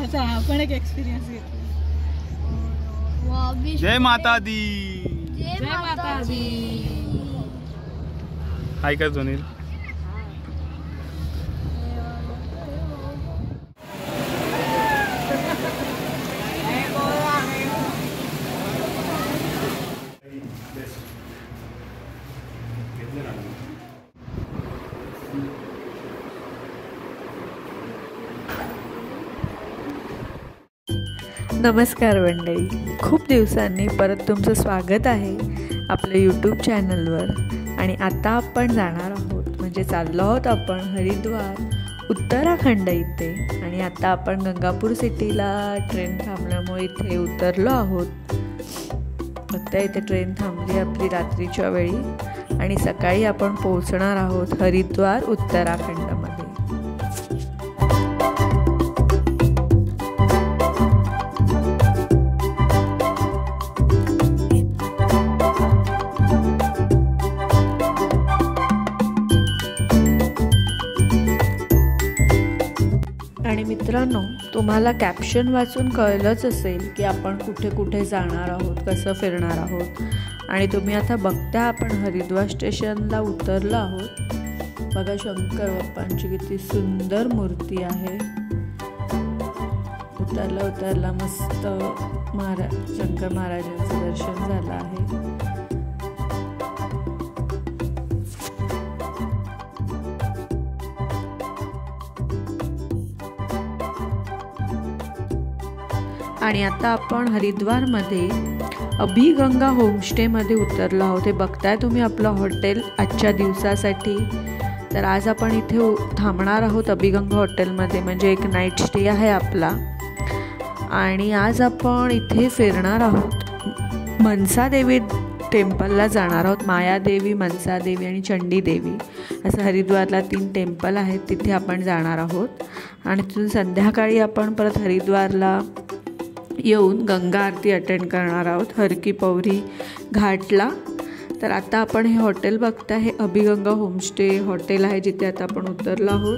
त्याचा हा पण एक एक्सपिरियन्स घेतला। जय माता दी। जय माता दी। हाय का सुनील? नमस्कार मंडळी, खूप दिवसांनी परत तुमचं स्वागत आहे आपल्या यूट्यूब चॅनलवर। आणि आता आपण जाणार आहोत, म्हणजे चाललो आहोत आपण हरिद्वार उत्तराखंड इथे। आणि आता आपण गंगापूर सिटीला ट्रेन थांबल्यामुळे इथे उतरलो आहोत। आता इथे ट्रेन थांबली आपली रात्रीच्या वेळी आणि सकाळी आपण पोहोचणार आहोत हरिद्वार उत्तराखंडमध्ये। आणि मित्रांनो, तुम्हाला कॅप्शन वाचून कळलंच असेल की आपण कुठे कुठे जाणार आहोत, कसं फिरणार आहोत। आणि तुम्ही आता बघता आपण हरिद्वार स्टेशनला उतरलो आहोत। बघा शंकर बाप्पांची किती सुंदर मूर्ती आहे। उतरला मस्त शंकर महाराजांचं दर्शन झालं आहे। आणि आता आपण हरिद्वारमध्ये अभिगंगा होमस्टेमध्ये उतरलो आहोत। हे बघताय तुम्ही आपलं हॉटेल आजच्या दिवसासाठी। तर आज आपण इथे थांबणार आहोत अभिगंगा हॉटेलमध्ये, म्हणजे एक नाईट स्टे आहे आपला। आणि आज आपण इथे फिरणार आहोत, मनसादेवी टेम्पलला जाणार आहोत। मायादेवी, मनसादेवी आणि चंडीदेवी असं हरिद्वारला 3 टेम्पल आहेत, तिथे आपण जाणार आहोत। आणि तिथून संध्याकाळी आपण परत हरिद्वारला येऊन गंगा आरती अटेंड करणार आहोत हर की पौरी घाटला। तर आता आपण हे हॉटेल बघता, हे अभिगंगा होमस्टे हॉटेल आहे जिथे आता आपण उतरलो आहोत।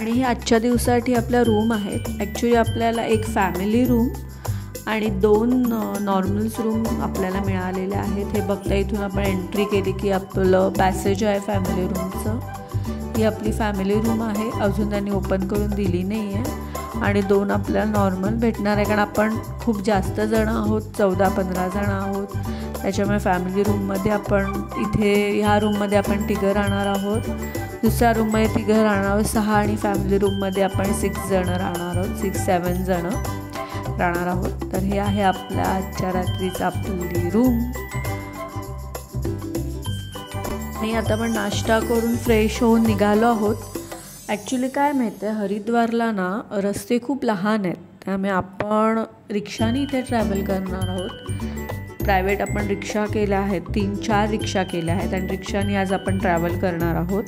आणि हे आजच्या दिवसासाठी आपल्या रूम आहेत। ॲक्च्युली आपल्याला एक फॅमिली रूम आणि 2 नॉर्मल्स रूम आपल्याला मिळालेले आहेत। हे बघता, इथून आपण एंट्री केली की आपलं पॅसेज आहे फॅमिली रूमचं। ही आपली फॅमिली रूम आहे, अजून त्यांनी ओपन करून दिली नाही आहे। आणि 2 आपल्याला नॉर्मल भेटणार आहे, कारण आपण खूप जास्त जण आहोत, 14-15 जण आहोत। त्याच्यामुळे फॅमिली रूममध्ये आपण इथे ह्या रूममध्ये आपण 3 राहणार आहोत, दुसऱ्या रूममध्ये 3 राहणार आहोत 6, आणि फॅमिली रूममध्ये आपण 6 जण राहणार आहोत, 6-7 जण राहणार आहोत। तर हे आहे आपल्या आजच्या रात्रीचा आपली रूम। आणि आता आपण नाश्ता करून फ्रेश होऊन निघालो आहोत। ॲक्च्युली काय माहिती आहे, हरिद्वारला ना रस्ते खूप लहान आहेत, त्यामुळे आपण रिक्षाने इथे ट्रॅव्हल करणार आहोत। प्रायव्हेट आपण रिक्षा केल्या आहेत, 3-4 रिक्षा केल्या आहेत आणि रिक्षाने आज आपण ट्रॅव्हल करणार आहोत।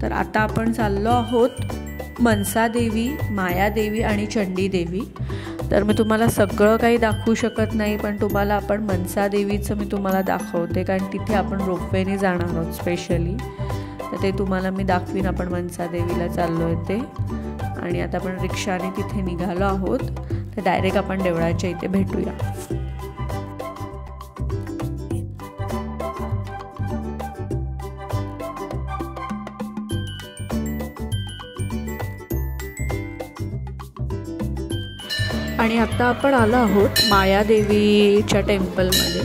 तर आता आपण चाललो आहोत मनसादेवी, मायादेवी आणि चंडीदेवी। तर मी तुम्हाला सगळं काही दाखवू शकत नाही, पण तुम्हाला आपण मनसादेवीचं मी तुम्हाला दाखवते, कारण तिथे आपण रोपवेने जाणार आहोत स्पेशली। तर ते तुम्हाला मी दाखवीन, आपण मनसादेवीला चाललो आहे ते। आणि आता आपण रिक्षाने तिथे निघालो आहोत, तर डायरेक्ट आपण देवळाच्या इथे भेटूया। आणि आता आपण आलो आहोत मायादेवीच्या टेम्पलमध्ये,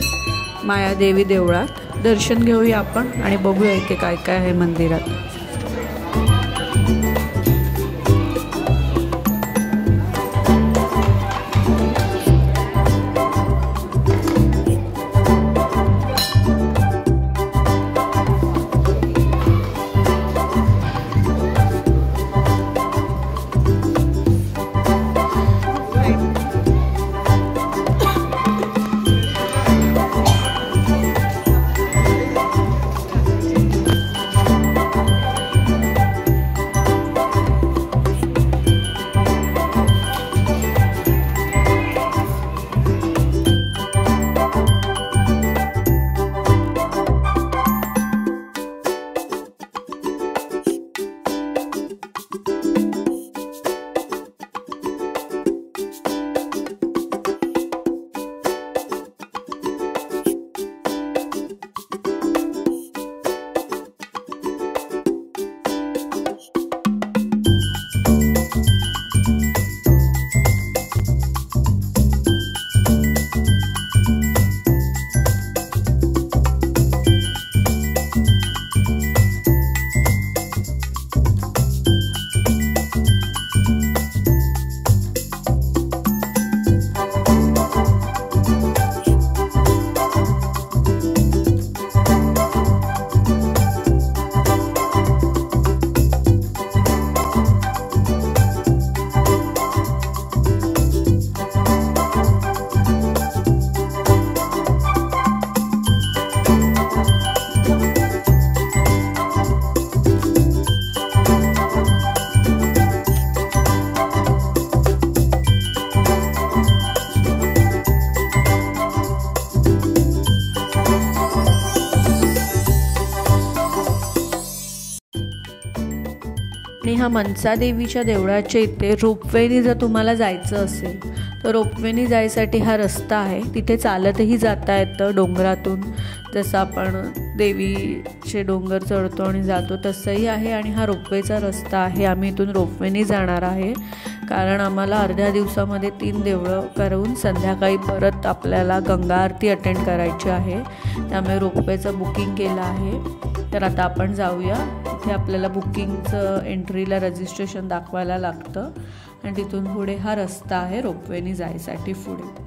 मायादेवी देवळात दर्शन घेऊया आपण आणि बघूया इथे काय काय आहे मंदिरात। ह्या मनसा देवीच्या देवळाच्या इथे रोपवेने जर तुम्हाला जायचं असेल तर रोपवेने जायसाठी हा रस्ता आहे. तिथे चालतही जाता येतं डोंगरातून, जसं आपण देवीचे डोंगर चढतो आणि जातो तसंही आहे. आणि हा रोपवेचा रस्ता आहे. आम्ही इथून रोपवेने जाणार आहे कारण आम्हाला अर्ध्या दिवसामध्ये 3 देवळं करून संध्याकाळी परत आपल्याला गंगा आरती अटेंड करायची आहे. त्यामुळे रोपवेचं बुकिंग केलं आहे. तर आता आपण जाऊया. इथे आपल्याला बुकिंगचं एंट्रीला रजिस्ट्रेशन दाखवायला लागतं आणि तिथून पुढे हा रस्ता आहे रोपवेने जायसाठी पुढे.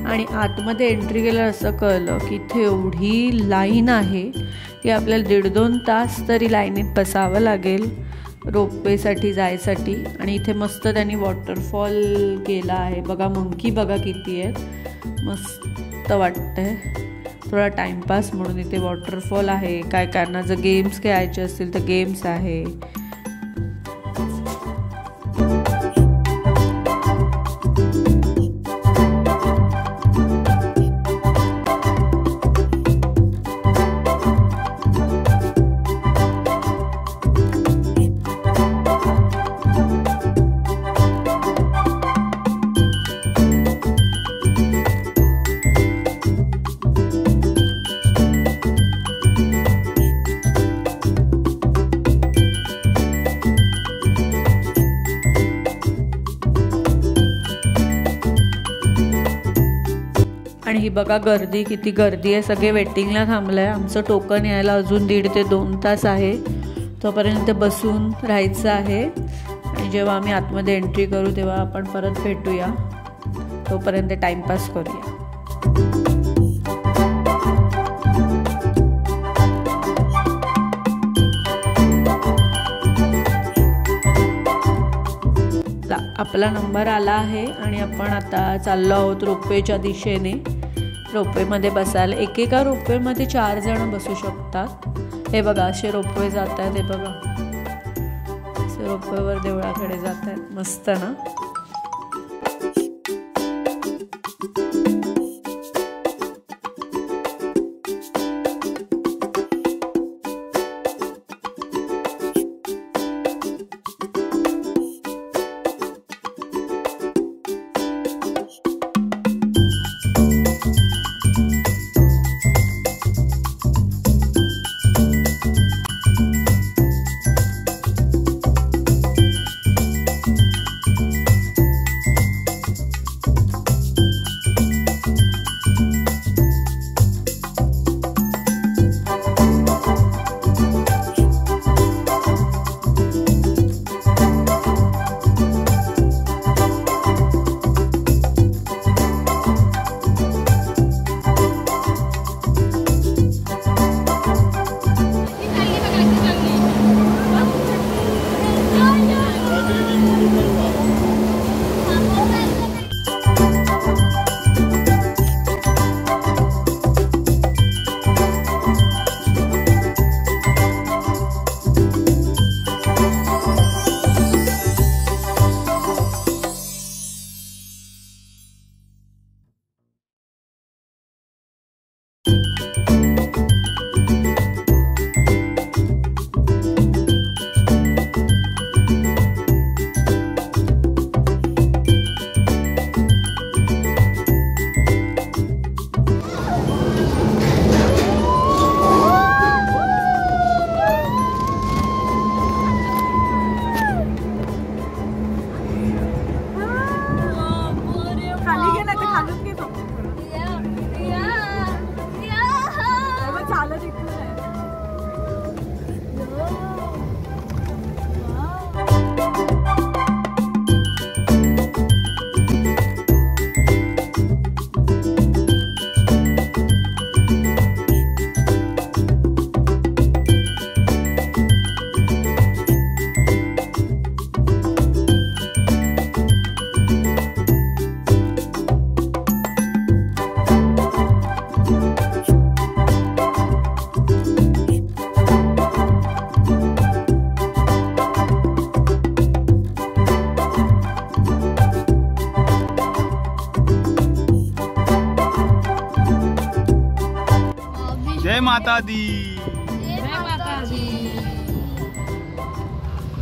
आणि आतमध्ये एंट्री केल्यावर असं कळलं की इथे एवढी लाईन आहे की आपल्याला 1.5-2 तास तरी लाईनीत बसावं लागेल रोपवेसाठी जायसाठी. आणि इथे मस्त त्यांनी वॉटरफॉल केला आहे बघा. मंकी बघा किती आहेत, मस्त वाटतंय. थोडा टाईमपास म्हणून इथे वॉटरफॉल आहे. काय जर गेम्स खेळायचे असतील तर गेम्स आहे. आणि ही बघा गर्दी, किती गर्दी आहे. सगळे वेटिंगला थांबलं आहे. आमचं टोकन यायला अजून 1.5 ते 2 तास आहे. तोपर्यंत बसून राहायचं आहे. आणि जेव्हा आम्ही आतमध्ये एंट्री करू तेव्हा आपण परत भेटूया. तोपर्यंत टाईमपास करूया. आपला नंबर आला आहे आणि आपण आता चाललो आहोत रोपवेच्या दिशेने. रोपवेमध्ये बसायला एकेका रोपवेमध्ये 4 जण बसू शकतात. हे बघा असे रोपवे जात आहेत. हे बघा असे रोपवेवर देवळाकडे जात आहेत. मस्त ना. जय माता दी.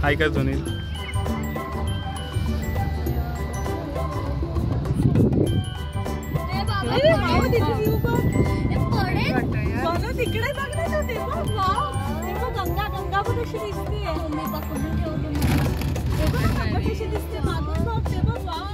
हाय कर सुनील. तिकडे बघ ना ते बघ. वाव, ते बघ गंगा गंगा बघ कशी दिसते. मी पकडून ठेवली ते बघ गंगा कशी दिसते मागून बघ. ते बघ वाव.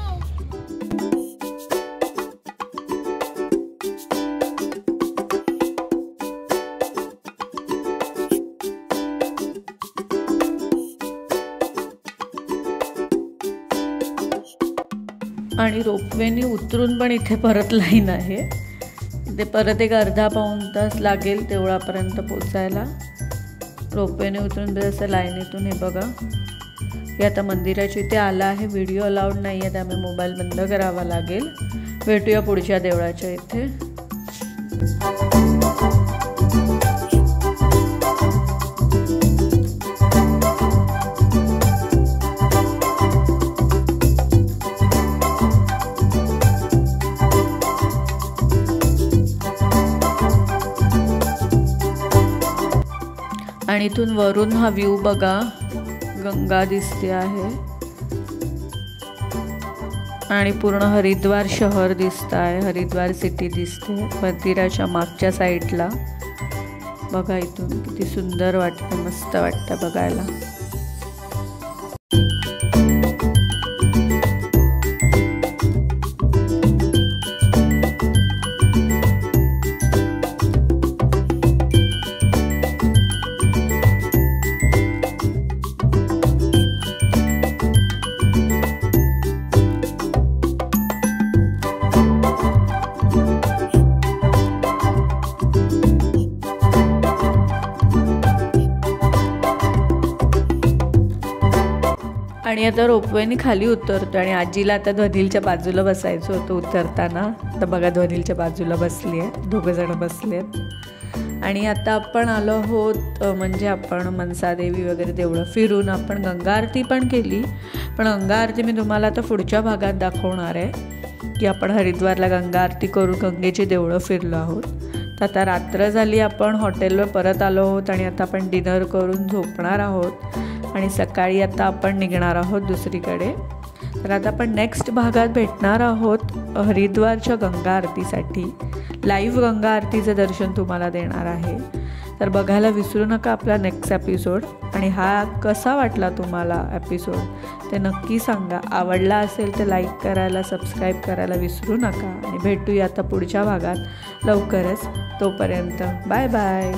आणि रोपवेने उतरून पण इथे परत लाईन आहे. ते परत एक अर्धा पाऊण तास लागेल तेवढापर्यंत पोचायला. रोपवेने उतरून जसं लाईनीतून हे बघा. हे आता मंदिराच्या इथे आला आहे. व्हिडिओ अलाउड नाही आहे त्यामुळे मोबाईल बंद करावा लागेल. भेटूया पुढच्या देवळाच्या इथे. आणि इथून वरून हा व्ह्यू बघा. गंगा दिसते आहे आणि पूर्ण हरिद्वार शहर दिसत आहे. हरिद्वार सिटी दिसते मंदिराच्या मागच्या साईडला. बघा इथून किती सुंदर वाटतं. मस्त वाटतं बघायला. आणि आता रोपवेने खाली उतरतो आणि आजीला आता ध्वनीलच्या बाजूला बसायचं होतं उतरताना. तर बघा ध्वनीलच्या बाजूला बसली आहे. दोघंजण बसले आहेत. आणि आता आपण आलो आहोत म्हणजे आपण मनसादेवी वगैरे देवळं फिरून आपण गंगा आरती पण केली. पण गंगा आरती मी तुम्हाला आता पुढच्या भागात दाखवणार आहे की आपण हरिद्वारला गंगा आरती करून गंगेची देवळं फिरलो आहोत. तर आता रात्र झाली. आपण हॉटेलवर परत आलो आहोत आणि आता आपण डिनर करून झोपणार आहोत आणि सकाळी आता आपण निघणार आहोत दुसरीकडे. तर आता आपण नेक्स्ट भागात भेटणार आहोत हरिद्वारच्या गंगा आरतीसाठी. लाईव्ह गंगा आरतीचं दर्शन तुम्हाला देणार आहे. तर बघायला विसरू नका आपला नेक्स्ट एपिसोड. आणि हा कसा वाटला तुम्हाला एपिसोड ते नक्की सांगा. आवडला असेल तर लाईक करायला सबस्क्राईब करायला विसरू नका. आणि भेटूया आता पुढच्या भागात लवकरच. तोपर्यंत बाय बाय.